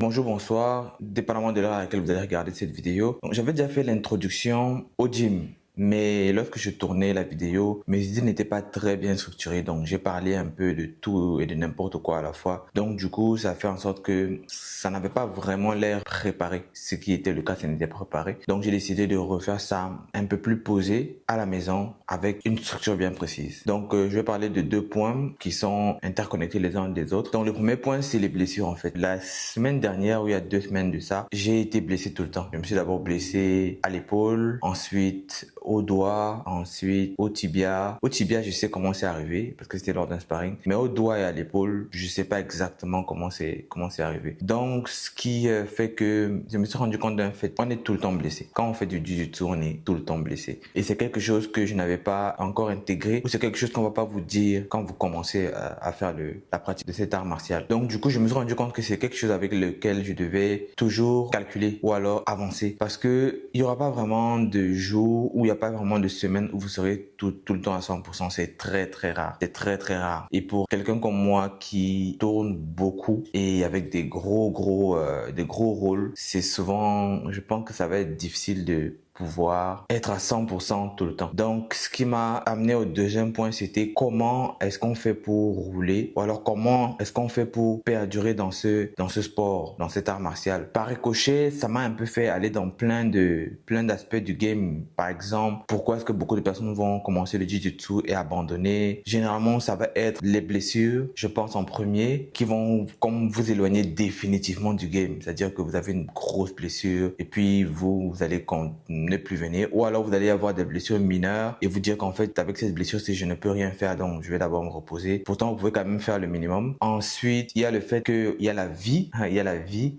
Bonjour, bonsoir, dépendamment de l'heure à laquelle vous allez regarder cette vidéo. Donc, j'avais déjà fait l'introduction au gym, mais lorsque je tournais la vidéo, mes idées n'étaient pas très bien structurées, donc j'ai parlé un peu de tout et de n'importe quoi à la fois. Donc du coup, ça fait en sorte que ça n'avait pas vraiment l'air préparé. Ce qui était le cas, ça n'était pas préparé. Donc j'ai décidé de refaire ça un peu plus posé à la maison avec une structure bien précise. Donc je vais parler de deux points qui sont interconnectés les uns des autres. Donc le premier point, c'est les blessures en fait. La semaine dernière, ou il y a 2 semaines de ça, j'ai été blessé tout le temps. Je me suis d'abord blessé à l'épaule, ensuite au doigt, ensuite au tibia. Au tibia, je sais comment c'est arrivé parce que c'était lors d'un sparring. Mais au doigt et à l'épaule, je sais pas exactement comment c'est arrivé. Donc, ce qui fait que je me suis rendu compte d'un fait, on est tout le temps blessé. Quand on fait du jiu-jitsu, on est tout le temps blessé. Et c'est quelque chose que je n'avais pas encore intégré ou c'est quelque chose qu'on va pas vous dire quand vous commencez à faire la pratique de cet art martial. Donc, du coup, je me suis rendu compte que c'est quelque chose avec lequel je devais toujours calculer ou alors avancer parce que il y aura pas vraiment de jours où il n'y a pas vraiment de semaine où vous serez tout le temps à 100%. C'est très très rare. C'est très très rare. Et pour quelqu'un comme moi qui tourne beaucoup et avec des gros rôles, c'est souvent, je pense que ça va être difficile de pouvoir être à 100% tout le temps. Donc, ce qui m'a amené au deuxième point, c'était comment est-ce qu'on fait pour rouler ou alors comment est-ce qu'on fait pour perdurer dans ce sport, dans cet art martial. Par ricochet, ça m'a un peu fait aller dans plein d'aspects du game. Par exemple, pourquoi est-ce que beaucoup de personnes vont commencer le jiu-jitsu et abandonner? Généralement, ça va être les blessures, je pense en premier, qui vont comme vous éloigner définitivement du game. C'est-à-dire que vous avez une grosse blessure et puis vous allez ne plus venir, ou alors vous allez avoir des blessures mineures et vous dire qu'en fait avec cette blessure si je ne peux rien faire donc je vais d'abord me reposer. Pourtant vous pouvez quand même faire le minimum. Ensuite il y a le fait que il y a la vie,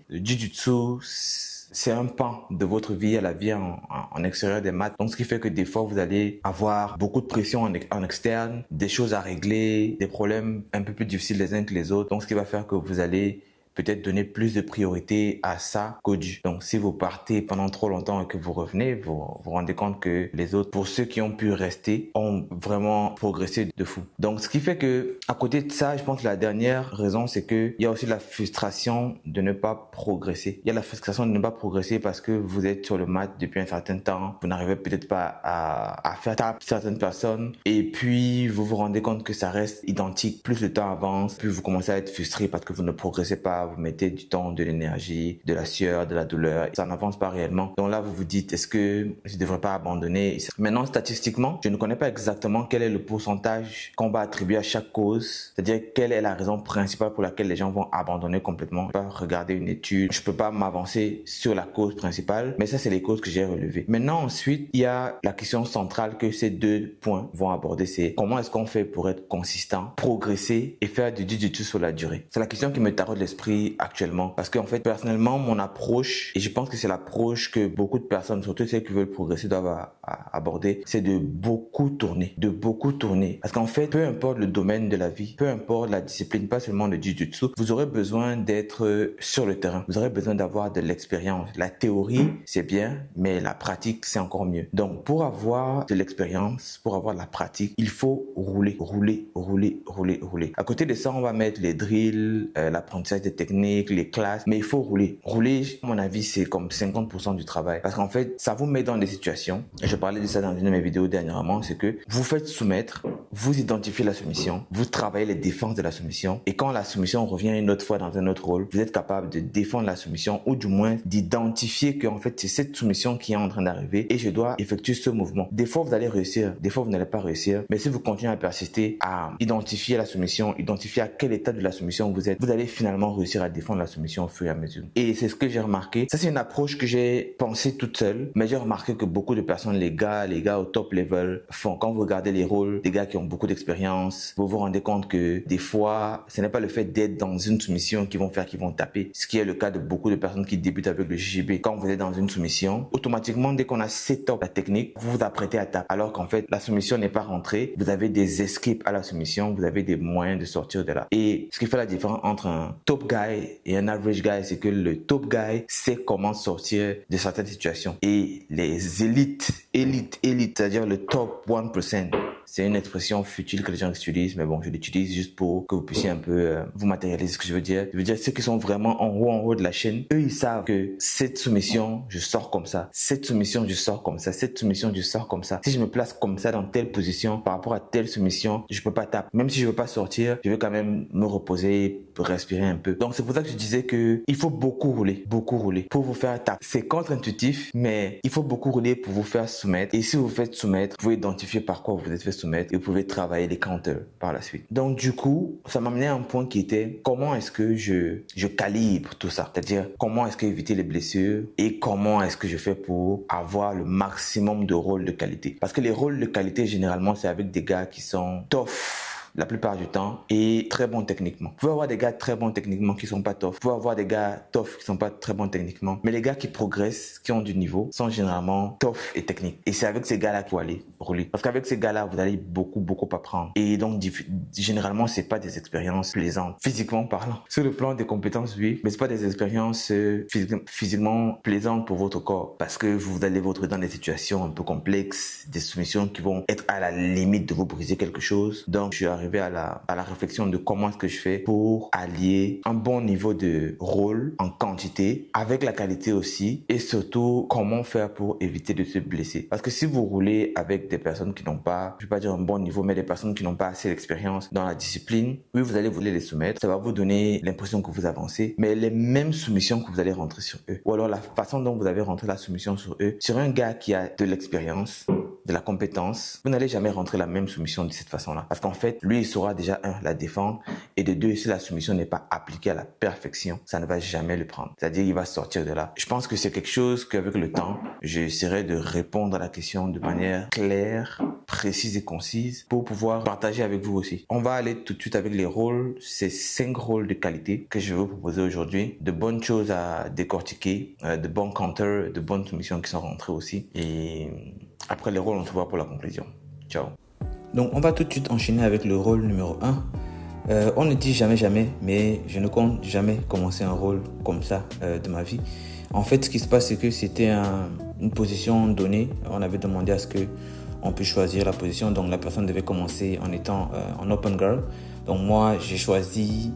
le jiu-jitsu c'est un pan de votre vie, à la vie en extérieur des maths. Donc, ce qui fait que des fois, vous allez avoir beaucoup de pression en externe, des choses à régler, des problèmes un peu plus difficiles les uns que les autres. Donc, ce qui va faire que vous allez peut-être donner plus de priorité à ça qu'au jiu. Donc, si vous partez pendant trop longtemps et que vous revenez, vous rendez compte que les autres, pour ceux qui ont pu rester, ont vraiment progressé de fou. Donc, ce qui fait que, à côté de ça, je pense que la dernière raison, c'est que il y a aussi la frustration de ne pas progresser. Il y a la frustration de ne pas progresser parce que vous êtes sur le mat depuis un certain temps, vous n'arrivez peut-être pas à faire taper certaines personnes et puis vous vous rendez compte que ça reste identique. Plus le temps avance, plus vous commencez à être frustré parce que vous ne progressez pas, vous mettez du temps, de l'énergie, de la sueur, de la douleur, ça n'avance pas réellement. Donc là, vous vous dites, est-ce que je ne devrais pas abandonner? Maintenant, statistiquement, je ne connais pas exactement quel est le pourcentage qu'on va attribuer à chaque cause, c'est-à-dire quelle est la raison principale pour laquelle les gens vont abandonner complètement. Je peux pas regarder une étude, je peux pas m'avancer sur la cause principale, mais ça, c'est les causes que j'ai relevées. Maintenant, ensuite, il y a la question centrale que ces deux points vont aborder, c'est comment est-ce qu'on fait pour être consistant, progresser et faire du jiu-jitsu sur la durée. C'est la question qui me taraude l'esprit actuellement parce qu'en fait personnellement mon approche, et je pense que c'est l'approche que beaucoup de personnes, surtout celles qui veulent progresser, doivent aborder, c'est de beaucoup tourner parce qu'en fait peu importe le domaine de la vie, peu importe la discipline, pas seulement le jiu-jitsu, vous aurez besoin d'être sur le terrain, vous aurez besoin d'avoir de l'expérience. La théorie c'est bien, mais la pratique c'est encore mieux. Donc pour avoir de l'expérience, pour avoir de la pratique, il faut rouler. À côté de ça, on va mettre les drills, l'apprentissage des techniques, les classes, mais il faut rouler. Rouler, à mon avis, c'est comme 50% du travail. Parce qu'en fait, ça vous met dans des situations, et je parlais de ça dans une de mes vidéos dernièrement, c'est que vous faites soumettre, vous identifiez la soumission, vous travaillez les défenses de la soumission, et quand la soumission revient une autre fois dans un autre rôle, vous êtes capable de défendre la soumission, ou du moins d'identifier qu'en fait, c'est cette soumission qui est en train d'arriver, et je dois effectuer ce mouvement. Des fois, vous allez réussir, des fois, vous n'allez pas réussir, mais si vous continuez à persister, à identifier la soumission, identifier à quel état de la soumission vous êtes, vous allez finalement réussir à défendre la soumission au fur et à mesure. Et c'est ce que j'ai remarqué. Ça, c'est une approche que j'ai pensée toute seule, mais j'ai remarqué que beaucoup de personnes, les gars au top level font. Quand vous regardez les rôles des gars qui ont beaucoup d'expérience, vous vous rendez compte que des fois, ce n'est pas le fait d'être dans une soumission qu'ils vont taper. Ce qui est le cas de beaucoup de personnes qui débutent avec le JJB. Quand vous êtes dans une soumission, automatiquement, dès qu'on a set-up la technique, vous vous apprêtez à taper. Alors qu'en fait, la soumission n'est pas rentrée. Vous avez des escapes à la soumission. Vous avez des moyens de sortir de là. Et ce qui fait la différence entre un top guy et un average guy, c'est que le top guy sait comment sortir de certaines situations. Et les élites, c'est-à-dire le top 1%, C'est une expression futile que les gens utilisent, mais bon, je l'utilise juste pour que vous puissiez un peu vous matérialiser ce que je veux dire. Je veux dire, ceux qui sont vraiment en haut de la chaîne, eux, ils savent que cette soumission, je sors comme ça. Cette soumission, je sors comme ça. Cette soumission, je sors comme ça. Si je me place comme ça dans telle position, par rapport à telle soumission, je peux pas taper. Même si je veux pas sortir, je vais quand même me reposer, respirer un peu. Donc, c'est pour ça que je disais que il faut beaucoup rouler pour vous faire taper. C'est contre-intuitif, mais il faut beaucoup rouler pour vous faire soumettre. Et si vous faites soumettre, vous pouvez identifier par quoi vous vous êtes fait soumettre et vous pouvez travailler les counters par la suite. Donc, du coup, ça m'a amené à un point qui était comment est-ce que je calibre tout ça? C'est-à-dire, comment est-ce que éviter les blessures et comment est-ce que je fais pour avoir le maximum de rôles de qualité? Parce que les rôles de qualité, généralement, c'est avec des gars qui sont tough la plupart du temps et très bons techniquement. Vous pouvez avoir des gars très bons techniquement qui sont pas tough. Vous pouvez avoir des gars tough qui sont pas très bons techniquement. Mais les gars qui progressent, qui ont du niveau, sont généralement tough et techniques. Et c'est avec ces gars-là qu'il faut aller rouler. Parce qu'avec ces gars-là, vous allez beaucoup apprendre. Et donc, généralement, c'est pas des expériences plaisantes, physiquement parlant. Sur le plan des compétences, oui, mais c'est pas des expériences physiquement plaisantes pour votre corps. Parce que vous allez vous retrouver dans des situations un peu complexes, des soumissions qui vont être à la limite de vous briser quelque chose. Donc, je suis arrivé à la réflexion de comment est-ce que je fais pour allier un bon niveau de rôle en quantité avec la qualité aussi et surtout comment faire pour éviter de se blesser. Parce que si vous roulez avec des personnes qui n'ont pas, je vais pas dire un bon niveau, mais des personnes qui n'ont pas assez d'expérience dans la discipline, oui, vous allez vouloir les soumettre, ça va vous donner l'impression que vous avancez, mais les mêmes soumissions que vous allez rentrer sur eux, ou alors la façon dont vous avez rentré la soumission sur eux, sur un gars qui a de l'expérience, de la compétence, vous n'allez jamais rentrer la même soumission de cette façon-là. Parce qu'en fait, lui, il saura déjà, la défendre, et de deux, si la soumission n'est pas appliquée à la perfection, ça ne va jamais le prendre. C'est-à-dire, il va sortir de là. Je pense que c'est quelque chose qu'avec le temps, j'essaierai de répondre à la question de manière claire, précise et concise pour pouvoir partager avec vous aussi. On va aller tout de suite avec les rôles, ces 5 rôles de qualité que je vais vous proposer aujourd'hui. De bonnes choses à décortiquer, de bons counters, de bonnes soumissions qui sont rentrées aussi. Et après les rôles, on se voit pour la conclusion. Ciao. Donc, on va tout de suite enchaîner avec le rôle numéro 1. On ne dit jamais, mais je ne compte jamais commencer un rôle comme ça de ma vie. En fait, ce qui se passe, c'est que c'était une position donnée. On avait demandé à ce qu'on puisse choisir la position. Donc, la personne devait commencer en étant en open guard. Donc, moi, j'ai choisi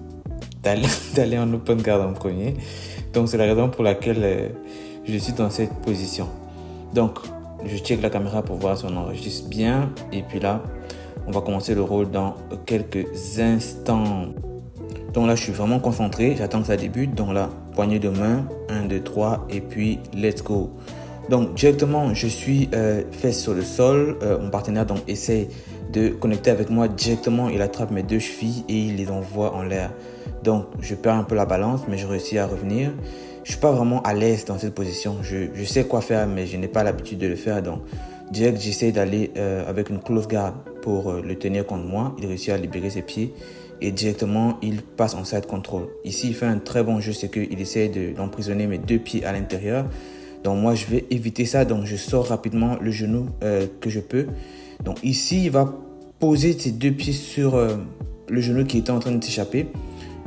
d'aller en open guard en premier. Donc, c'est la raison pour laquelle je suis dans cette position. Donc, je check la caméra pour voir si on enregistre bien. Et puis là, on va commencer le rôle dans quelques instants. Donc là, je suis vraiment concentré. J'attends que ça débute. Donc là, poignée de main. 1, 2, 3. Et puis, let's go. Donc, directement, je suis fesses sur le sol. Mon partenaire donc essaie de connecter avec moi directement. Il attrape mes 2 chevilles et il les envoie en l'air. Donc, je perds un peu la balance, mais je réussis à revenir. Je suis pas vraiment à l'aise dans cette position. Je sais quoi faire, mais je n'ai pas l'habitude de le faire. Donc, direct, j'essaie d'aller avec une close guard pour le tenir contre moi. Il réussit à libérer ses pieds et directement, il passe en side control. Ici, il fait un très bon jeu, c'est qu'il essaie d'emprisonner mes 2 pieds à l'intérieur. Donc, moi, je vais éviter ça. Donc, je sors rapidement le genou que je peux. Donc, ici, il va poser ses 2 pieds sur le genou qui était en train de s'échapper.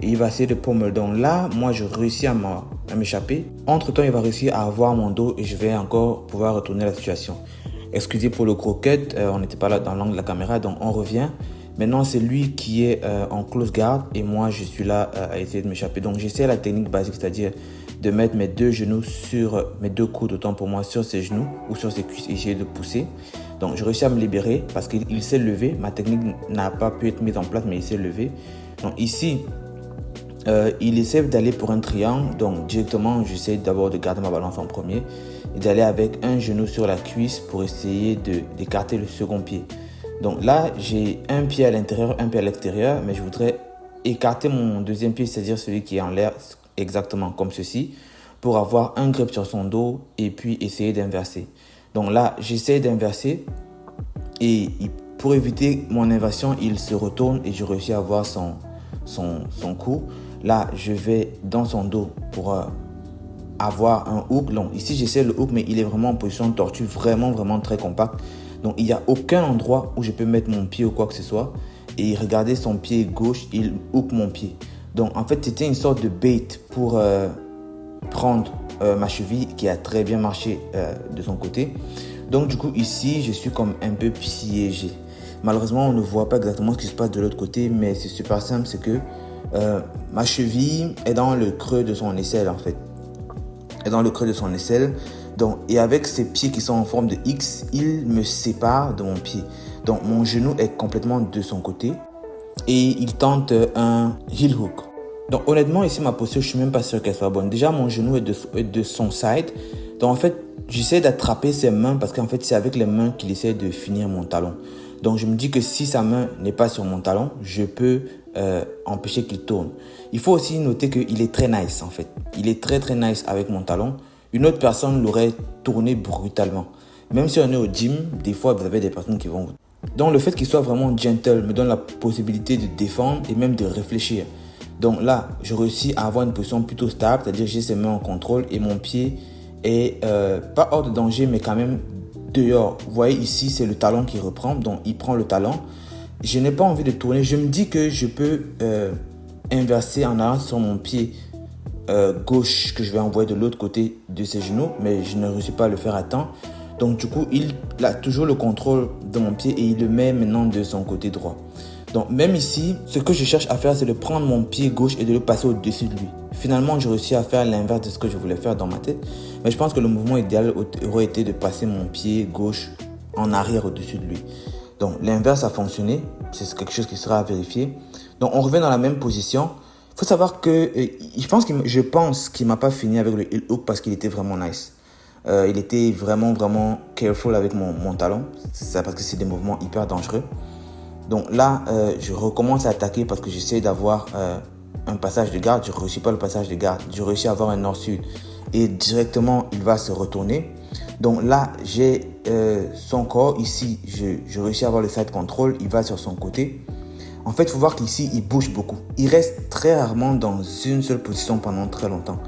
Et il va essayer de pommel. Donc là, moi, je réussis à m'échapper. Entre-temps, il va réussir à avoir mon dos et je vais encore pouvoir retourner la situation. Excusez pour le gros cut, on n'était pas là dans l'angle de la caméra, donc on revient. Maintenant, c'est lui qui est en close guard et moi, je suis là à essayer de m'échapper. Donc, j'essaie la technique basique, c'est-à-dire de mettre mes 2 genoux sur mes 2 coudes, autant pour moi, sur ses genoux ou sur ses cuisses et essayer de pousser. Donc, je réussis à me libérer parce qu'il s'est levé. Ma technique n'a pas pu être mise en place, mais il s'est levé. Donc, ici, il essaie d'aller pour un triangle. Donc, directement, j'essaie d'abord de garder ma balance en premier et d'aller avec un genou sur la cuisse pour essayer d'écarter le second pied. Donc là, j'ai un pied à l'intérieur, un pied à l'extérieur, mais je voudrais écarter mon deuxième pied, c'est-à-dire celui qui est en l'air, exactement comme ceci, pour avoir un grip sur son dos et puis essayer d'inverser. Donc là, j'essaie d'inverser et pour éviter mon inversion, il se retourne et je réussis à avoir son cou. Là, je vais dans son dos pour avoir un hook. Donc ici, j'essaie le hook, mais il est vraiment en position de tortue, vraiment très compact. Donc, il n'y a aucun endroit où je peux mettre mon pied ou quoi que ce soit. Et regardez son pied gauche, il hook mon pied. Donc, en fait, c'était une sorte de bait pour prendre ma cheville qui a très bien marché de son côté. Donc, du coup, ici, je suis comme un peu piégé. Malheureusement, on ne voit pas exactement ce qui se passe de l'autre côté, mais c'est super simple, c'est que ma cheville est dans le creux de son aisselle en fait. Est dans le creux de son aisselle. Donc, et avec ses pieds qui sont en forme de X, il me sépare de mon pied. Donc mon genou est complètement de son côté et il tente un heel hook. Donc honnêtement ici ma posture je suis même pas sûr qu'elle soit bonne. Déjà mon genou est de son side. Donc en fait j'essaie d'attraper ses mains parce qu'en fait c'est avec les mains qu'il essaie de finir mon talon. Donc je me dis que si sa main n'est pas sur mon talon, je peux empêcher qu'il tourne. Il faut aussi noter qu'il est très nice en fait. Il est très nice avec mon talon. Une autre personne l'aurait tourné brutalement. Même si on est au gym, des fois vous avez des personnes qui vont... Donc le fait qu'il soit vraiment gentle me donne la possibilité de défendre et même de réfléchir. Donc là, je réussis à avoir une position plutôt stable, c'est-à-dire que j'ai ses mains en contrôle et mon pied est pas hors de danger, mais quand même dehors. Vous voyez ici, c'est le talon qui reprend, donc il prend le talon. Je n'ai pas envie de tourner, je me dis que je peux inverser en arrière sur mon pied gauche que je vais envoyer de l'autre côté de ses genoux, mais je ne réussis pas à le faire à temps. Donc du coup, il a toujours le contrôle de mon pied et il le met maintenant de son côté droit. Donc même ici, ce que je cherche à faire, c'est de prendre mon pied gauche et de le passer au-dessus de lui. Finalement, j'ai réussi à faire l'inverse de ce que je voulais faire dans ma tête. Mais je pense que le mouvement idéal aurait été de passer mon pied gauche en arrière au-dessus de lui. Donc l'inverse a fonctionné. C'est quelque chose qui sera à vérifier. Donc on revient dans la même position. Il faut savoir que je pense qu'il ne m'a pas fini avec le heel hook parce qu'il était vraiment nice. Il était vraiment careful avec mon talon. C'est parce que c'est des mouvements hyper dangereux. Donc là, je recommence à attaquer parce que j'essaie d'avoir un passage de garde. Je ne réussis pas le passage de garde. Je réussis à avoir un nord-sud. Et directement, il va se retourner. Donc là, j'ai son corps. Ici, je réussis à avoir le side control. Il va sur son côté. En fait, il faut voir qu'ici, il bouge beaucoup. Il reste très rarement dans une seule position pendant très longtemps.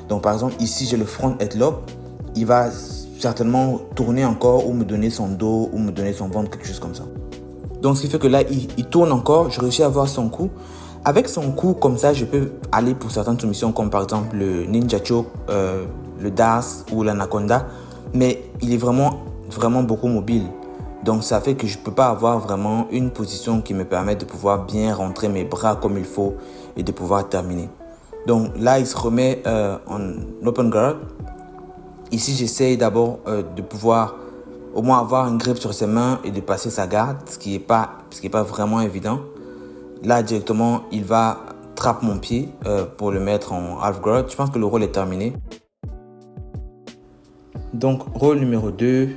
Donc par exemple, ici, j'ai le front headlock. Il va certainement tourner encore ou me donner son dos ou me donner son ventre, quelque chose comme ça. Donc, ce qui fait que là, il tourne encore. Je réussis à avoir son coup. Avec son coup, comme ça, je peux aller pour certaines soumissions, comme par exemple le Ninja Choke, le Das ou l'Anaconda. Mais il est vraiment beaucoup mobile. Donc, ça fait que je ne peux pas avoir vraiment une position qui me permet de pouvoir bien rentrer mes bras comme il faut et de pouvoir terminer. Donc, là, il se remet en open guard. Ici, j'essaye d'abord de pouvoir au moins avoir un grip sur ses mains et de passer sa garde, ce qui est pas vraiment évident. Là, directement, il va trapper mon pied pour le mettre en half guard. Je pense que le rôle est terminé. Donc, rôle numéro 2,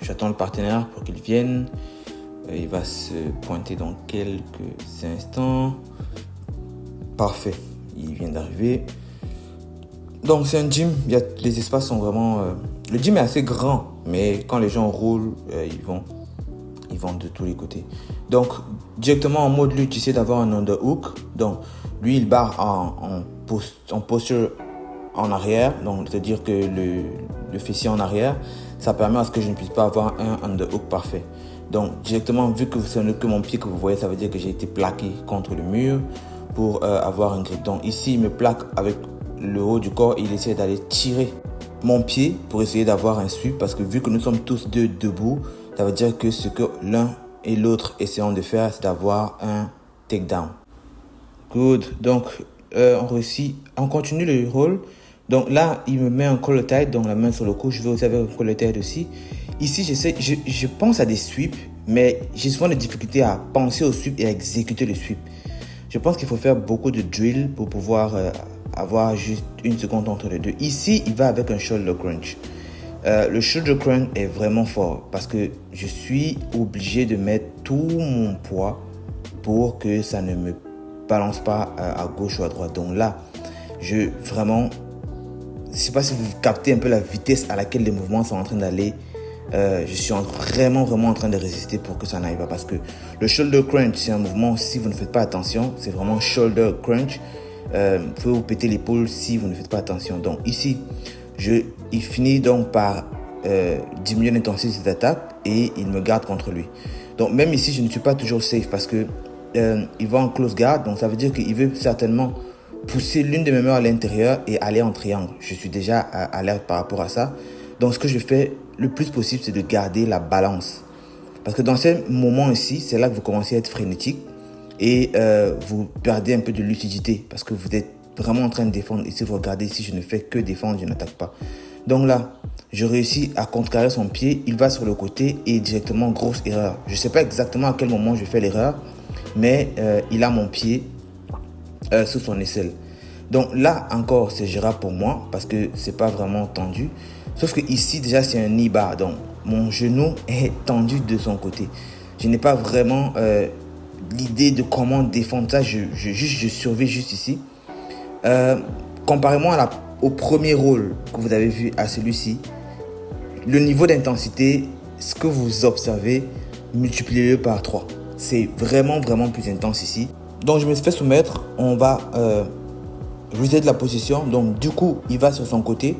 j'attends le partenaire pour qu'il vienne. Il va se pointer dans quelques instants. Parfait, il vient d'arriver. Donc c'est un gym, les espaces sont vraiment... le gym est assez grand, mais quand les gens roulent, ils vont de tous les côtés. Donc directement en mode lutte, j'essaie d'avoir un underhook. Donc lui, il barre en posture en arrière, donc c'est-à-dire que le fessier en arrière, ça permet à ce que je ne puisse pas avoir un underhook parfait. Donc directement, vu que ce n'est que mon pied que vous voyez, ça veut dire que j'ai été plaqué contre le mur pour avoir un grip. Donc ici, il me plaque avec le haut du corps et il essaie d'aller tirer mon pied pour essayer d'avoir un sweep parce que vu que nous sommes tous deux debout, ça veut dire que ce que l'un et l'autre essaieront de faire, c'est d'avoir un takedown. Good. Donc, on réussit. On continue le rôle. Donc là, il me met un collar tie, donc la main sur le cou. Je vais aussi avec un collar tie aussi. Ici, je pense à des sweeps, mais j'ai souvent des difficultés à penser au sweep et à exécuter le sweep. Je pense qu'il faut faire beaucoup de drill pour pouvoir avoir juste une seconde entre les deux. Ici, il va avec un shoulder crunch. Le shoulder crunch est vraiment fort parce que je suis obligé de mettre tout mon poids pour que ça ne me balance pas à gauche ou à droite. Donc là, je ne sais pas si vous captez un peu la vitesse à laquelle les mouvements sont en train d'aller. Je suis vraiment en train de résister pour que ça n'arrive pas parce que le shoulder crunch, c'est un mouvement, si vous ne faites pas attention, c'est vraiment shoulder crunch. Vous pouvez vous péter l'épaule si vous ne faites pas attention. Donc ici, il finit donc par diminuer l'intensité des attaques et il me garde contre lui. Donc même ici, je ne suis pas toujours safe parce que il va en close guard. Donc ça veut dire qu'il veut certainement pousser l'une de mes mains à l'intérieur et aller en triangle. Je suis déjà alerte par rapport à ça. Donc ce que je fais le plus possible, c'est de garder la balance. Parce que dans ces moments ici, c'est là que vous commencez à être frénétique et vous perdez un peu de lucidité parce que vous êtes vraiment en train de défendre. Et si vous regardez ici, je ne fais que défendre, je n'attaque pas. Donc là, je réussis à contrecarrer son pied, il va sur le côté et directement, grosse erreur. Je ne sais pas exactement à quel moment je fais l'erreur, mais il a mon pied sous son aisselle. Donc là encore, c'est gérable pour moi parce que c'est pas vraiment tendu. Sauf que ici, déjà, c'est un knee bar. Donc mon genou est tendu de son côté. Je n'ai pas vraiment l'idée de comment défendre ça. Je surveille juste ici. Comparément au premier rôle que vous avez vu à celui-ci, le niveau d'intensité, ce que vous observez, multipliez-le par 3. C'est vraiment, vraiment plus intense ici. Donc, je me suis fait soumettre. On va reset la position. Donc, du coup, il va sur son côté.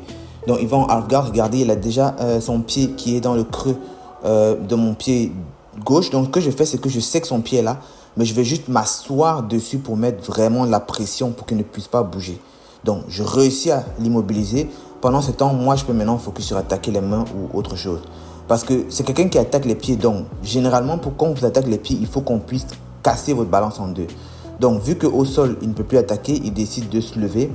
Donc, il va en half guard. Regardez, il a déjà son pied qui est dans le creux de mon pied gauche. Donc, ce que je fais, c'est que je sais que son pied est là. Mais je vais juste m'asseoir dessus pour mettre vraiment la pression pour qu'il ne puisse pas bouger. Donc, je réussis à l'immobiliser. Pendant ce temps, moi, je peux maintenant focus sur attaquer les mains ou autre chose. Parce que c'est quelqu'un qui attaque les pieds. Donc, généralement, pour qu'on vous attaque les pieds, il faut qu'on puisse casser votre balance en deux. Donc, vu qu'au sol, il ne peut plus attaquer, il décide de se lever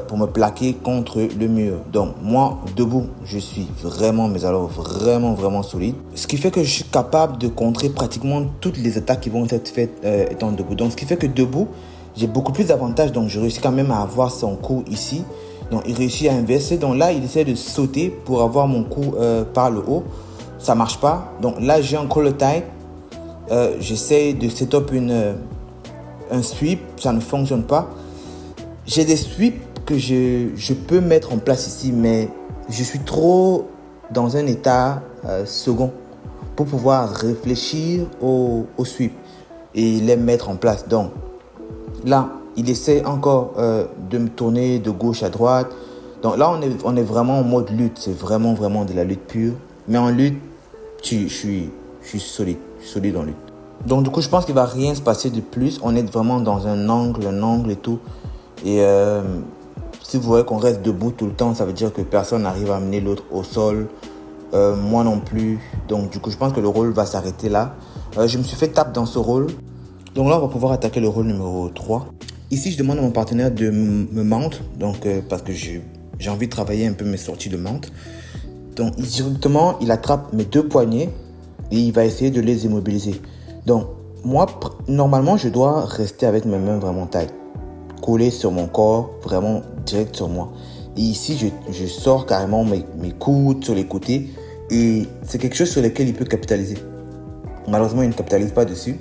pour me plaquer contre le mur. Donc, moi, debout, je suis vraiment, mais alors vraiment, vraiment solide. Ce qui fait que je suis capable de contrer pratiquement toutes les attaques qui vont être faites étant debout. Donc, ce qui fait que debout, j'ai beaucoup plus d'avantages. Donc, je réussis quand même à avoir son coup ici. Donc, il réussit à inverser. Donc, là, il essaie de sauter pour avoir mon coup par le haut. Ça ne marche pas. Donc, là, j'ai un collar tie. J'essaie de set up un sweep. Ça ne fonctionne pas. J'ai des sweeps que je peux mettre en place ici. Mais je suis trop dans un état second pour pouvoir réfléchir au sweep et les mettre en place. Donc, là, il essaie encore de me tourner de gauche à droite. Donc là, on est vraiment en mode lutte. C'est vraiment, vraiment de la lutte pure. Mais en lutte, je suis solide. Je suis solide en lutte. Donc du coup, je pense qu'il ne va rien se passer de plus. On est vraiment dans un angle et tout. Et si vous voyez qu'on reste debout tout le temps, ça veut dire que personne n'arrive à amener l'autre au sol. Moi non plus. Donc du coup, je pense que le rôle va s'arrêter là. Je me suis fait tape dans ce rôle. Donc là, on va pouvoir attaquer le rôle numéro 3. Ici, je demande à mon partenaire de me mount, donc, parce que j'ai envie de travailler un peu mes sorties de mount. Donc, directement, il attrape mes deux poignets et il va essayer de les immobiliser. Donc, moi, normalement, je dois rester avec mes mains vraiment tight, collées sur mon corps, vraiment direct sur moi. Et ici, je sors carrément mes coudes sur les côtés et c'est quelque chose sur lequel il peut capitaliser. Malheureusement, il ne capitalise pas dessus.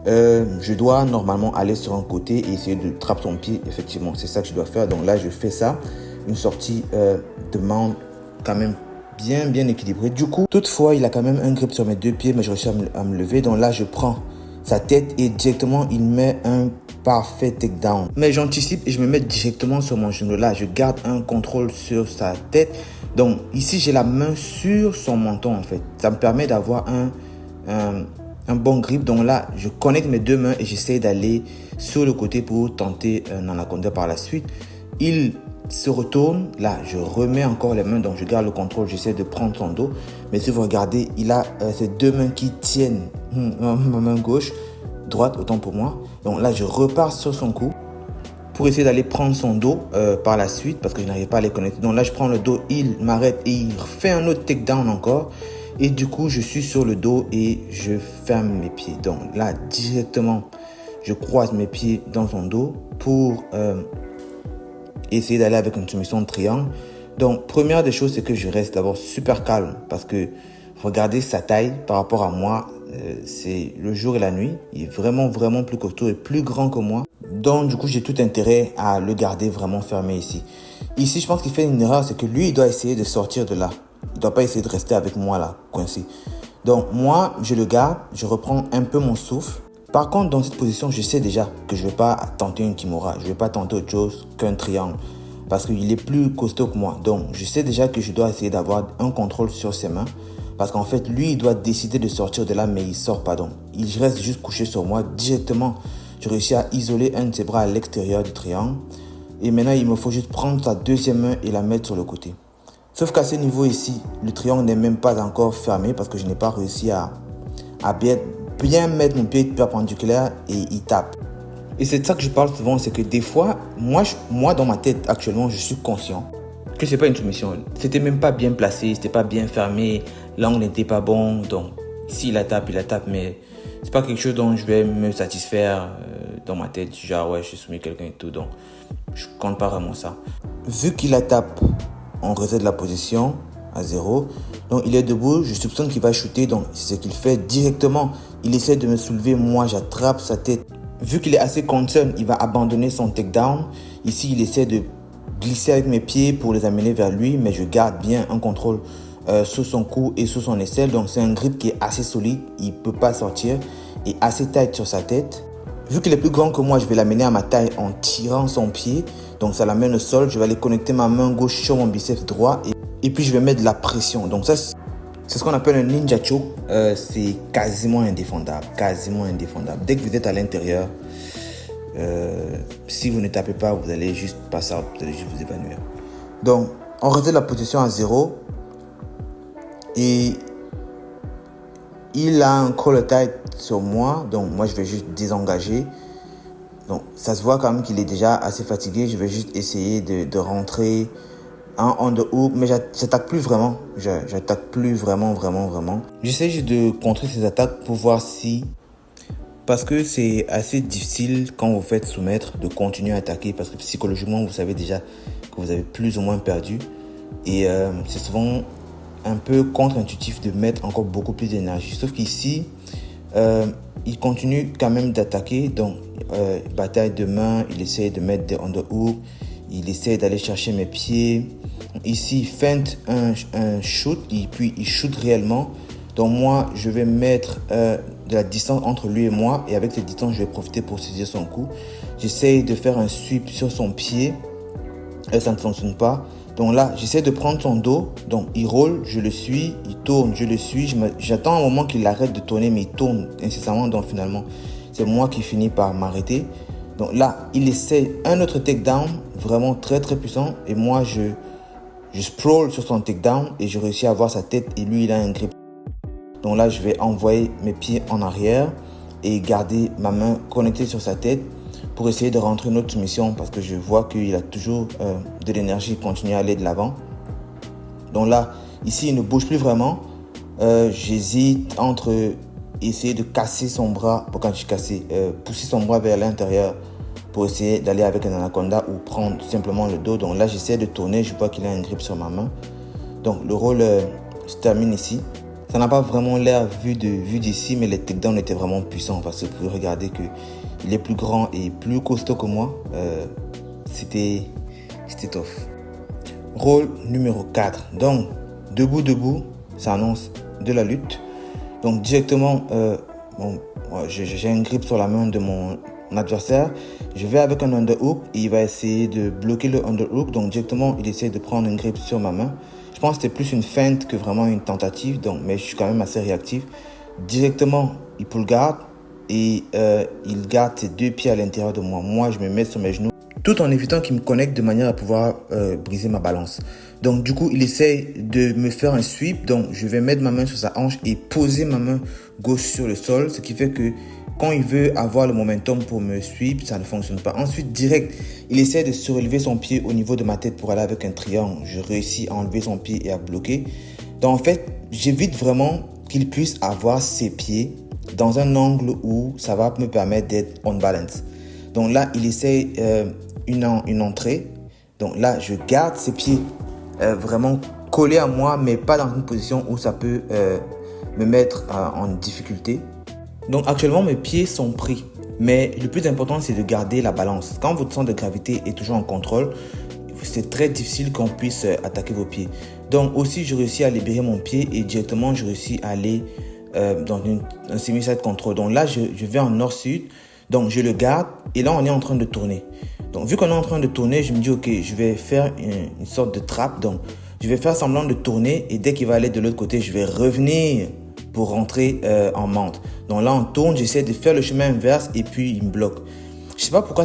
Je dois normalement aller sur un côté et essayer de trapper son pied. Effectivement, c'est ça que je dois faire. Donc là, je fais ça. Une sortie de mount quand même bien équilibrée. Du coup, toutefois, il a quand même un grip sur mes deux pieds, mais je réussis à me lever. Donc là, je prends sa tête et directement, il met un parfait takedown. Mais j'anticipe et je me mets directement sur mon genou. Là, je garde un contrôle sur sa tête. Donc ici, j'ai la main sur son menton en fait. Ça me permet d'avoir un bon grip. Donc là, je connecte mes deux mains et j'essaie d'aller sur le côté pour tenter un anaconda par la suite. Il se retourne. Là, je remets encore les mains. Donc, je garde le contrôle. J'essaie de prendre son dos. Mais si vous regardez, il a ses deux mains qui tiennent ma main gauche, droite, autant pour moi. Donc là, je repars sur son cou pour essayer d'aller prendre son dos par la suite parce que je n'arrive pas à les connecter. Donc là, je prends le dos. Il m'arrête et il fait un autre takedown encore. Et du coup, je suis sur le dos et je ferme mes pieds. Donc là, directement, je croise mes pieds dans son dos pour essayer d'aller avec une soumission de triangle. Donc, première des choses, c'est que je reste d'abord super calme parce que regardez sa taille par rapport à moi. C'est le jour et la nuit. Il est vraiment plus costaud et plus grand que moi. Donc, du coup, j'ai tout intérêt à le garder vraiment fermé ici. Ici, je pense qu'il fait une erreur, c'est que lui, il doit essayer de sortir de là. Il ne doit pas essayer de rester avec moi là, coincé. Donc moi, je le garde, je reprends un peu mon souffle. Par contre, dans cette position, je sais déjà que je ne vais pas tenter une kimura. Je ne vais pas tenter autre chose qu'un triangle. Parce qu'il est plus costaud que moi. Donc, je sais déjà que je dois essayer d'avoir un contrôle sur ses mains. Parce qu'en fait, lui, il doit décider de sortir de là, mais il ne sort pas. Donc, il reste juste couché sur moi. Directement, je réussis à isoler un de ses bras à l'extérieur du triangle. Et maintenant, il me faut juste prendre sa deuxième main et la mettre sur le côté. Sauf qu'à ce niveau ici, le triangle n'est même pas encore fermé parce que je n'ai pas réussi à à bien mettre mon pied perpendiculaire et il tape. Et c'est de ça que je parle souvent, c'est que des fois, moi dans ma tête actuellement, je suis conscient que c'est pas une soumission. C'était même pas bien placé, c'était pas bien fermé, l'angle n'était pas bon. Donc, s'il la tape, mais c'est pas quelque chose dont je vais me satisfaire dans ma tête. Genre, ouais, je soumis quelqu'un et tout. Donc, je compte pas vraiment ça. Vu qu'il la tape, on reset la position à 0. Donc, il est debout, je soupçonne qu'il va shooter. Donc, c'est ce qu'il fait directement. Il essaie de me soulever, moi, j'attrape sa tête. Vu qu'il est assez concern, il va abandonner son takedown. Ici, il essaie de glisser avec mes pieds pour les amener vers lui, mais je garde bien un contrôle sur son cou et sur son aisselle. Donc c'est un grip qui est assez solide, il ne peut pas sortir et assez tight sur sa tête. Vu qu'il est plus grand que moi, je vais l'amener à ma taille en tirant son pied. Donc ça l'amène au sol, je vais aller connecter ma main gauche sur mon biceps droit et puis je vais mettre de la pression. Donc ça, c'est ce qu'on appelle un ninja choke. C'est quasiment indéfendable, Dès que vous êtes à l'intérieur, si vous ne tapez pas, vous allez juste passer, vous allez juste vous évanouir. Donc, on reset la position à 0 et il a un collar tight sur moi, donc moi je vais juste désengager. Donc, ça se voit quand même qu'il est déjà assez fatigué. Je vais juste essayer de rentrer en underhook, mais j'attaque plus vraiment. J'attaque plus vraiment. J'essaie juste de contrer ces attaques pour voir si... Parce que c'est assez difficile quand vous faites soumettre de continuer à attaquer parce que psychologiquement, vous savez déjà que vous avez plus ou moins perdu. Et c'est souvent un peu contre-intuitif de mettre encore beaucoup plus d'énergie. Sauf qu'ici, il continue quand même d'attaquer. Donc, bataille de main, il essaie de mettre des underhooks. Il essaie d'aller chercher mes pieds. Ici, il feinte un shoot et puis il shoot réellement. Donc moi, je vais mettre de la distance entre lui et moi. Et avec cette distance, je vais profiter pour saisir son cou. J'essaie de faire un sweep sur son pied. Et ça ne fonctionne pas. Donc là, j'essaie de prendre son dos. Donc il roule, je le suis. Il tourne, je le suis. J'attends un moment qu'il arrête de tourner, mais il tourne incessamment. Donc finalement, c'est moi qui finis par m'arrêter. Donc là, il essaie un autre takedown, vraiment très très puissant. Et moi, je sprawl sur son takedown et je réussis à avoir sa tête. Et lui, il a un grip. Donc là, je vais envoyer mes pieds en arrière et garder ma main connectée sur sa tête pour essayer de rentrer une autre soumission parce que je vois qu'il a toujours de l'énergie et continue à aller de l'avant. Donc là, ici, il ne bouge plus vraiment. J'hésite entre essayer de casser son bras, pousser son bras vers l'intérieur pour essayer d'aller avec un anaconda ou prendre simplement le dos. Donc là, j'essaie de tourner, je vois qu'il a un grip sur ma main. Donc le rôle se termine ici. Ça n'a pas vraiment l'air vu d'ici, mais les takedowns étaient vraiment puissants parce que vous pouvez regarder qu'il est plus grand et plus costaud que moi. C'était tough. Rôle numéro 4. Donc, debout, ça annonce de la lutte. Donc, directement, j'ai un grip sur la main de mon adversaire. Je vais avec un underhook et il va essayer de bloquer le underhook. Donc, directement, il essaie de prendre un grip sur ma main. Je pense que c'était plus une feinte que vraiment une tentative, donc, mais je suis quand même assez réactif. Directement, il pull guard et il garde ses deux pieds à l'intérieur de moi. Moi, je me mets sur mes genoux tout en évitant qu'il me connecte de manière à pouvoir briser ma balance. Donc, du coup, il essaie de me faire un sweep. Donc, je vais mettre ma main sur sa hanche et poser ma main gauche sur le sol, ce qui fait que quand il veut avoir le momentum pour me sweep, ça ne fonctionne pas. Ensuite, direct, il essaie de surélever son pied au niveau de ma tête pour aller avec un triangle. Je réussis à enlever son pied et à bloquer. Donc, en fait, j'évite vraiment qu'il puisse avoir ses pieds dans un angle où ça va me permettre d'être on balance. Donc là, il essaie une entrée. Donc là, je garde ses pieds vraiment collés à moi, mais pas dans une position où ça peut me mettre en difficulté. Donc actuellement, mes pieds sont pris. Mais le plus important, c'est de garder la balance. Quand votre centre de gravité est toujours en contrôle, c'est très difficile qu'on puisse attaquer vos pieds. Donc aussi, je réussis à libérer mon pied et directement, je réussis à aller dans un semi-side control. Donc là, je vais en nord-sud. Donc je le garde et là, on est en train de tourner. Donc vu qu'on est en train de tourner, je me dis, ok, je vais faire une sorte de trappe. Donc je vais faire semblant de tourner et dès qu'il va aller de l'autre côté, je vais revenir pour rentrer en mante. Donc là, on tourne, j'essaie de faire le chemin inverse et puis il me bloque. Je sais pas pourquoi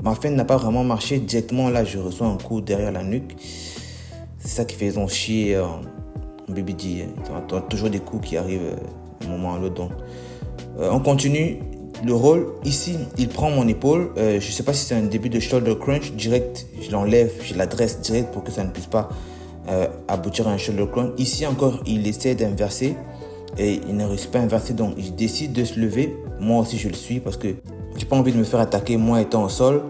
ma feinte n'a pas vraiment marché. Directement, là, je reçois un coup derrière la nuque. C'est ça qui fait chier en BBG. Tu as toujours des coups qui arrivent un moment à l'autre. Donc, on continue le roll. Ici, il prend mon épaule. Je ne sais pas si c'est un début de shoulder crunch. Direct, je l'enlève, je l'adresse direct pour que ça ne puisse pas aboutir à un shoulder crunch. Ici encore, il essaie d'inverser et il ne réussit pas à inverser. Donc, il décide de se lever. Moi aussi, je le suis parce que j'ai pas envie de me faire attaquer, moi étant au sol.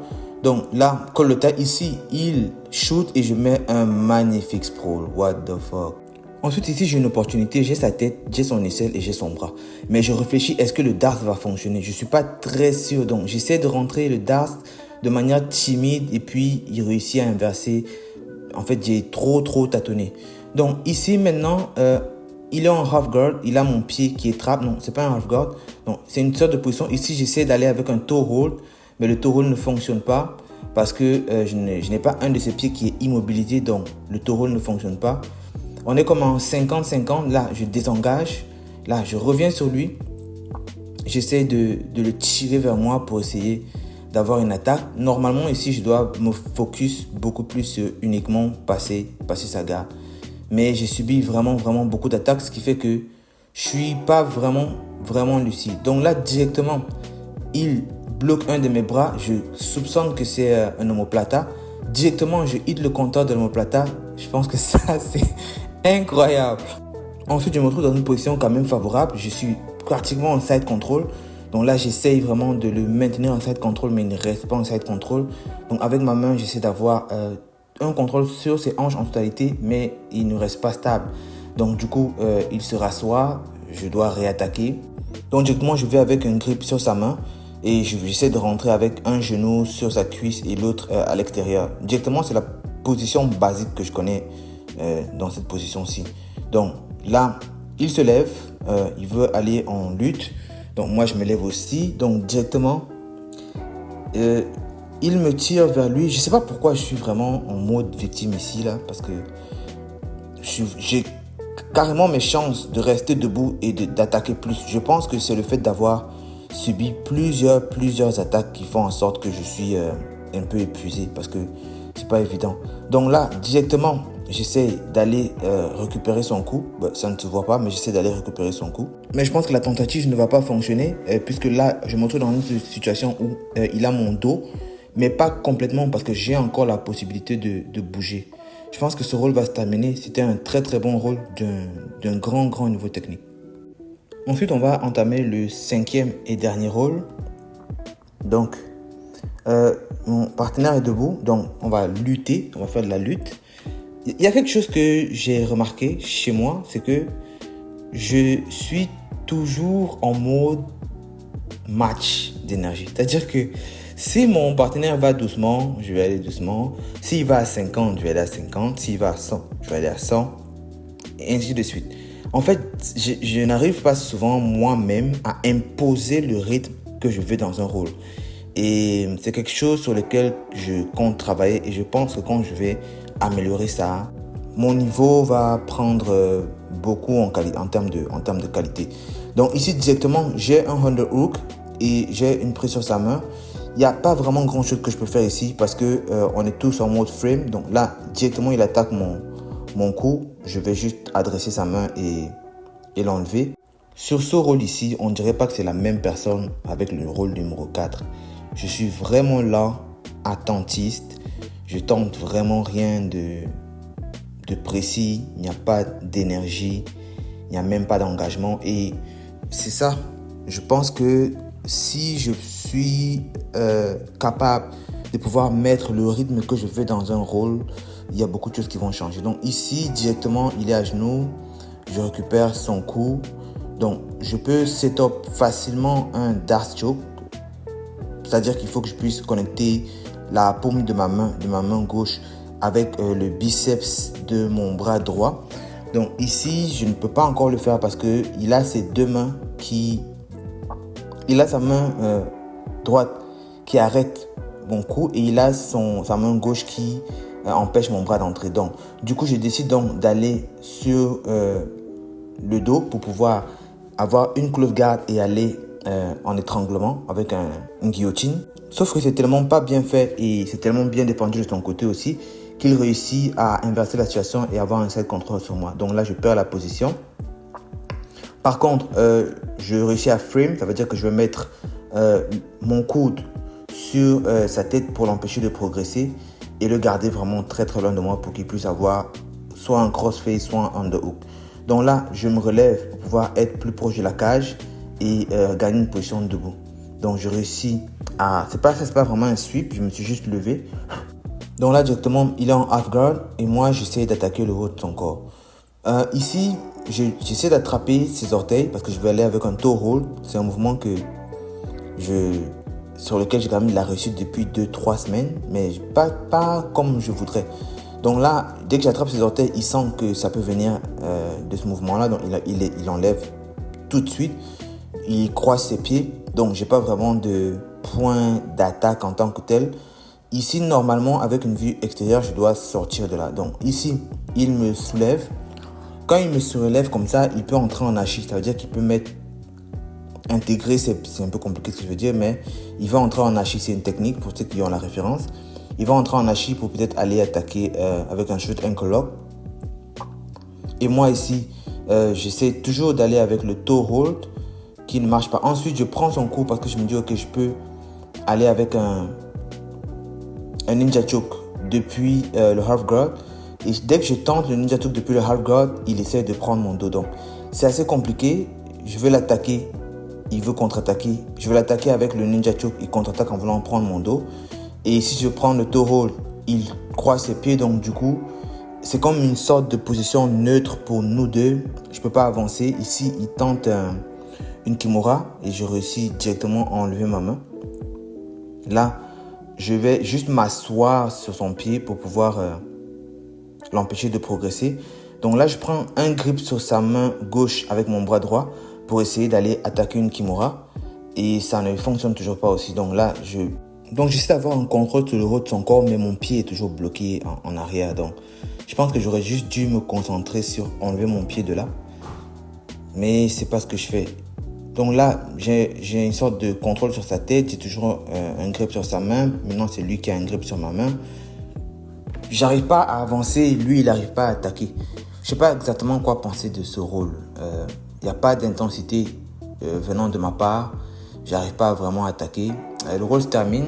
Donc là, col de taille, ici, il shoot et je mets un magnifique sprawl. What the fuck. Ensuite, ici, j'ai une opportunité. J'ai sa tête, j'ai son aisselle et j'ai son bras. Mais je réfléchis, est-ce que le dart va fonctionner? Je ne suis pas très sûr. Donc, j'essaie de rentrer le dart de manière timide et puis il réussit à inverser. En fait, j'ai trop tâtonné. Donc, ici, maintenant, il est en half guard. Il a mon pied qui est trap. Non, c'est pas un half guard. Donc, c'est une sorte de position. Ici, j'essaie d'aller avec un toe hold. Mais le toe hold ne fonctionne pas parce que je n'ai pas un de ces pieds qui est immobilisé. Donc, le toe hold ne fonctionne pas. On est comme en 50-50. Là, je désengage. Là, je reviens sur lui. J'essaie de le tirer vers moi pour essayer d'avoir une attaque. Normalement, ici, je dois me focus beaucoup plus sur uniquement passer sa garde. Mais j'ai subi vraiment beaucoup d'attaques, ce qui fait que je suis pas vraiment lucide. Donc là, directement, il bloque un de mes bras. Je soupçonne que c'est un omoplata. Directement, je hit le compteur de l'omoplata. Je pense que ça, c'est incroyable. Ensuite, je me retrouve dans une position quand même favorable. Je suis pratiquement en side control. Donc là, j'essaye vraiment de le maintenir en side control, mais il ne reste pas en side control. Donc avec ma main, j'essaie d'avoir un contrôle sur ses hanches en totalité, mais il ne reste pas stable. Donc du coup, il se rassoit. Je dois réattaquer. Donc directement, je vais avec un grip sur sa main. Et j'essaie de rentrer avec un genou sur sa cuisse et l'autre à l'extérieur. Directement, c'est la position basique que je connais dans cette position-ci. Donc là, il se lève, il veut aller en lutte. Donc moi, je me lève aussi. Donc directement, il me tire vers lui. Je ne sais pas pourquoi je suis vraiment en mode victime ici, là, parce que j'ai carrément mes chances de rester debout et d'attaquer plus. Je pense que c'est le fait d'avoir subi plusieurs attaques qui font en sorte que je suis un peu épuisé parce que c'est pas évident. Donc là, directement, j'essaie d'aller récupérer son coup. Ça ne se voit pas, mais j'essaie d'aller récupérer son coup. Mais je pense que la tentative ne va pas fonctionner puisque là, je me retrouve dans une situation où il a mon dos, mais pas complètement parce que j'ai encore la possibilité de bouger. Je pense que ce rôle va se terminer. C'était un très bon rôle d'un grand niveau technique. Ensuite, on va entamer le 5e et dernier rôle. Donc, mon partenaire est debout. Donc, on va lutter. On va faire de la lutte. Il y a quelque chose que j'ai remarqué chez moi. C'est que je suis toujours en mode match d'énergie. C'est-à-dire que si mon partenaire va doucement, je vais aller doucement. S'il va à 50, je vais aller à 50. S'il va à 100, je vais aller à 100. Et ainsi de suite. En fait, je n'arrive pas souvent moi-même à imposer le rythme que je veux dans un rôle. Et c'est quelque chose sur lequel je compte travailler et je pense que quand je vais améliorer ça, mon niveau va prendre beaucoup en termes de qualité. Donc ici, directement, j'ai un underhook et j'ai une prise sur sa main. Il n'y a pas vraiment grand-chose que je peux faire ici parce que on est tous en mode frame. Donc là, directement, il attaque mon coup. Je vais juste adresser sa main et l'enlever. Sur ce rôle ici, on ne dirait pas que c'est la même personne avec le rôle numéro 4. Je suis vraiment là, attentiste. Je tente vraiment rien de précis. Il n'y a pas d'énergie. Il n'y a même pas d'engagement. Et c'est ça. Je pense que si je suis capable de pouvoir mettre le rythme que je veux dans un rôle, il y a beaucoup de choses qui vont changer. Donc ici, directement, il est à genoux. Je récupère son coup. Donc, je peux set-up facilement un dart choke. C'est-à-dire qu'il faut que je puisse connecter la paume de ma main gauche avec le biceps de mon bras droit. Donc ici, je ne peux pas encore le faire parce qu'il a ses deux mains il a sa main droite qui arrête mon coup et il a sa main gauche qui empêche mon bras d'entrer. Donc, du coup, je décide donc d'aller sur le dos pour pouvoir avoir une close guard et aller en étranglement avec une guillotine. Sauf que c'est tellement pas bien fait et c'est tellement bien défendu de son côté aussi qu'il réussit à inverser la situation et avoir un side control sur moi. Donc là, je perds la position. Par contre, je réussis à frame, ça veut dire que je vais mettre mon coude sur sa tête pour l'empêcher de progresser et le garder vraiment très très loin de moi pour qu'il puisse avoir soit un crossface, soit un underhook. Donc là, je me relève pour pouvoir être plus proche de la cage et gagner une position debout. Donc je réussis à... C'est pas vraiment un sweep, je me suis juste levé. Donc là, directement, il est en half guard et moi, j'essaie d'attaquer le haut de son corps. Ici, j'essaie d'attraper ses orteils parce que je vais aller avec un toe hold. C'est un mouvement sur lequel j'ai quand même de la réussite depuis 2-3 semaines, mais pas comme je voudrais. Donc là, dès que j'attrape ses orteils, il sent que ça peut venir de ce mouvement-là. Donc il enlève tout de suite. Il croise ses pieds. Donc j'ai pas vraiment de point d'attaque en tant que tel. Ici, normalement, avec une vue extérieure, je dois sortir de là. Donc ici, il me soulève. Quand il me soulève comme ça, il peut entrer en hachis. Ça veut dire qu'il peut intégrer, c'est un peu compliqué ce que je veux dire, mais il va entrer en hachis. C'est une technique pour ceux qui ont la référence. Il va entrer en hachis pour peut-être aller attaquer avec un shoot ankle lock. Et moi ici, j'essaie toujours d'aller avec le toe hold qui ne marche pas. Ensuite, je prends son coup parce que je me dis ok, je peux aller avec un ninja choke depuis le half guard. Et dès que je tente le ninja choke depuis le half guard, il essaie de prendre mon dos. Donc, c'est assez compliqué. Je veux l'attaquer. Il veut contre-attaquer. Je veux l'attaquer avec le ninja choke. Il contre-attaque en voulant prendre mon dos. Et si je prends le toe hold, il croise ses pieds. Donc, du coup, c'est comme une sorte de position neutre pour nous deux. Je ne peux pas avancer. Ici, il tente une kimura et je réussis directement à enlever ma main. Là, je vais juste m'asseoir sur son pied pour pouvoir l'empêcher de progresser. Donc là, je prends un grip sur sa main gauche avec mon bras droit pour essayer d'aller attaquer une kimura. Et ça ne fonctionne toujours pas aussi. Donc là, j'essaie d'avoir un contrôle sur le haut de son corps, mais mon pied est toujours bloqué en arrière. Donc, je pense que j'aurais juste dû me concentrer sur enlever mon pied de là. Mais c'est pas ce que je fais. Donc là, j'ai une sorte de contrôle sur sa tête. J'ai toujours un grip sur sa main. Maintenant, c'est lui qui a un grip sur ma main. J'arrive pas à avancer. Lui, il n'arrive pas à attaquer. Je sais pas exactement quoi penser de ce rôle. Il n'y a pas d'intensité venant de ma part. J'arrive pas vraiment à attaquer. Le rôle se termine.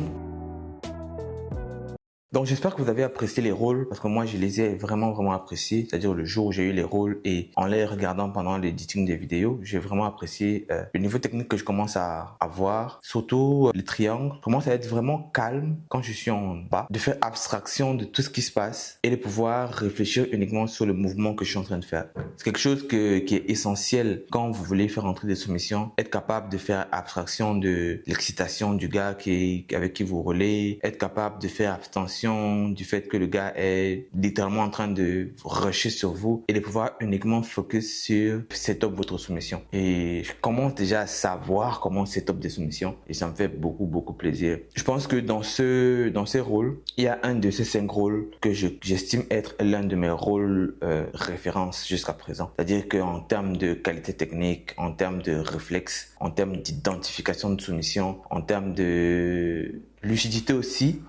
Donc j'espère que vous avez apprécié les rôles parce que moi je les ai vraiment appréciés, c'est-à-dire le jour où j'ai eu les rôles et en les regardant pendant l'éditing des vidéos, j'ai vraiment apprécié le niveau technique que je commence à avoir, surtout les triangles. Je commence à être vraiment calme quand je suis en bas, de faire abstraction de tout ce qui se passe et de pouvoir réfléchir uniquement sur le mouvement que je suis en train de faire. C'est quelque chose qui est essentiel quand vous voulez faire entrer des soumissions, être capable de faire abstraction de l'excitation du gars avec qui vous roulez, être capable de faire abstention du fait que le gars est littéralement en train de rusher sur vous et de pouvoir uniquement focus sur setup votre soumission. Et je commence déjà à savoir comment setup des soumissions et ça me fait beaucoup plaisir. Je pense que dans ces rôles, il y a un de ces 5 rôles que j'estime être l'un de mes rôles référence jusqu'à présent. C'est-à-dire qu'en termes de qualité technique, en termes de réflexe, en termes d'identification de soumission, en termes de lucidité aussi,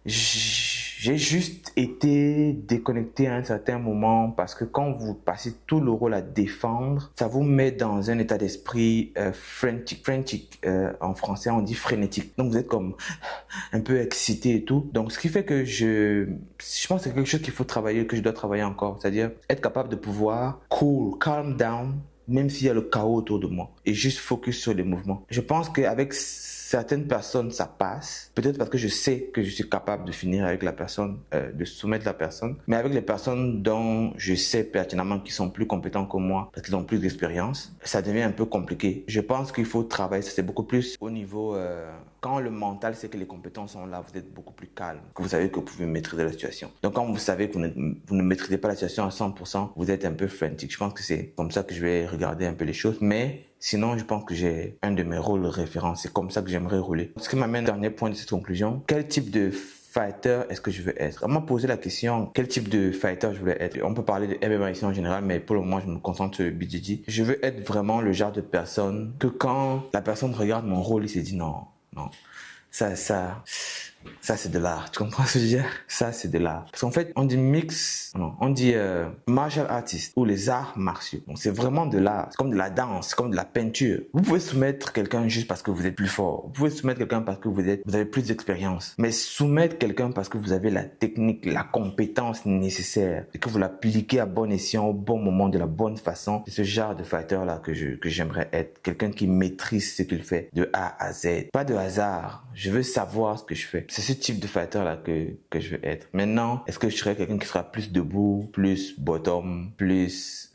j'ai juste été déconnecté à un certain moment parce que quand vous passez tout le rôle à défendre, ça vous met dans un état d'esprit frénétique. En français, on dit frénétique. Donc vous êtes comme un peu excité et tout. Donc ce qui fait que je pense que c'est quelque chose qu'il faut travailler, que je dois travailler encore. C'est-à-dire être capable de pouvoir calm down, même s'il y a le chaos autour de moi et juste focus sur les mouvements. Je pense qu'avec certaines personnes, ça passe. Peut-être parce que je sais que je suis capable de finir avec la personne, de soumettre la personne. Mais avec les personnes dont je sais pertinemment qu'ils sont plus compétents que moi, parce qu'ils ont plus d'expérience, ça devient un peu compliqué. Je pense qu'il faut travailler, c'est beaucoup plus au niveau... Quand le mental sait que les compétences sont là, vous êtes beaucoup plus calme, que vous savez que vous pouvez maîtriser la situation. Donc quand vous savez que vous ne maîtrisez pas la situation à 100%, vous êtes un peu frantic. Je pense que c'est comme ça que je vais regarder un peu les choses. Mais sinon, je pense que j'ai un de mes rôles de référence. C'est comme ça que j'aimerais rouler. Ce qui m'amène au dernier point de cette conclusion. Quel type de fighter est-ce que je veux être? On m'a posé la question, quel type de fighter je voulais être? On peut parler de MMA ici en général, mais pour le moment, je me concentre sur le BJJ. Je veux être vraiment le genre de personne que quand la personne regarde mon rôle, il se dit non. Ça, c'est de l'art. Tu comprends ce que je veux dire? Ça, c'est de l'art. Parce qu'en fait, on dit on dit martial artist ou les arts martiaux. Donc, c'est vraiment de l'art. C'est comme de la danse, c'est comme de la peinture. Vous pouvez soumettre quelqu'un juste parce que vous êtes plus fort. Vous pouvez soumettre quelqu'un parce que vous avez plus d'expérience. Mais soumettre quelqu'un parce que vous avez la technique, la compétence nécessaire et que vous l'appliquez à bon escient, au bon moment, de la bonne façon, c'est ce genre de fighter-là que j'aimerais être. Quelqu'un qui maîtrise ce qu'il fait de A à Z. Pas de hasard. Je veux savoir ce que je fais. C'est ce type de fighter-là que je veux être. Maintenant, est-ce que je serais quelqu'un qui sera plus debout, plus bottom, plus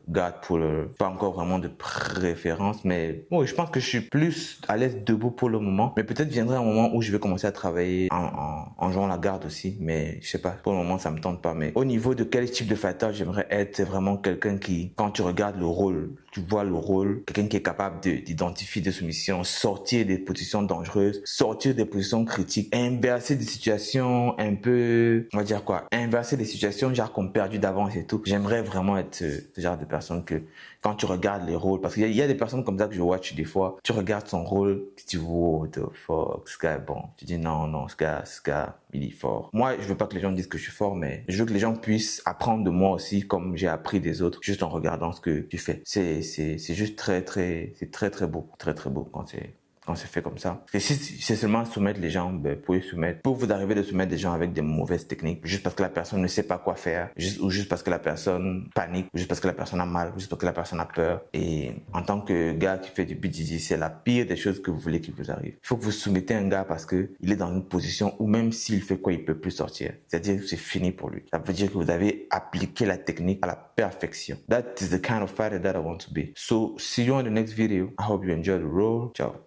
guard puller? Pas encore vraiment de préférence, mais bon, je pense que je suis plus à l'aise debout pour le moment. Mais peut-être viendra un moment où je vais commencer à travailler en jouant la garde aussi. Mais je sais pas, pour le moment, ça me tente pas. Mais au niveau de quel type de fighter j'aimerais être, c'est vraiment quelqu'un qui, quand tu regardes le rôle, tu vois le rôle, quelqu'un qui est capable d'identifier des soumissions, sortir des positions dangereuses, sortir des positions critiques, inverser des situations un peu, on va dire quoi, inverser des situations genre qu'on perdu d'avance et tout. J'aimerais vraiment être ce genre de personne que quand tu regardes les rôles, parce qu'il y a des personnes comme ça que je watch des fois, tu regardes son rôle, tu dis what the fuck, ce gars est bon. Tu dis non, ce gars, il est fort. Moi, je veux pas que les gens disent que je suis fort, mais je veux que les gens puissent apprendre de moi aussi comme j'ai appris des autres, juste en regardant ce que tu fais. C'est juste très beau, très beau quand c'est fait comme ça. Et si c'est seulement soumettre les gens, ben, pour vous arriver de soumettre des gens avec des mauvaises techniques, juste parce que la personne ne sait pas quoi faire, ou juste parce que la personne panique, ou juste parce que la personne a mal, ou juste parce que la personne a peur. Et en tant que gars qui fait du BJJ, c'est la pire des choses que vous voulez qu'il vous arrive. Il faut que vous soumettez un gars parce que il est dans une position où même s'il fait quoi, il peut plus sortir. C'est-à-dire que c'est fini pour lui. Ça veut dire que vous avez appliqué la technique à la perfection. That is the kind of fighter that I want to be. So, see you on the next video. I hope you enjoy the role. Ciao.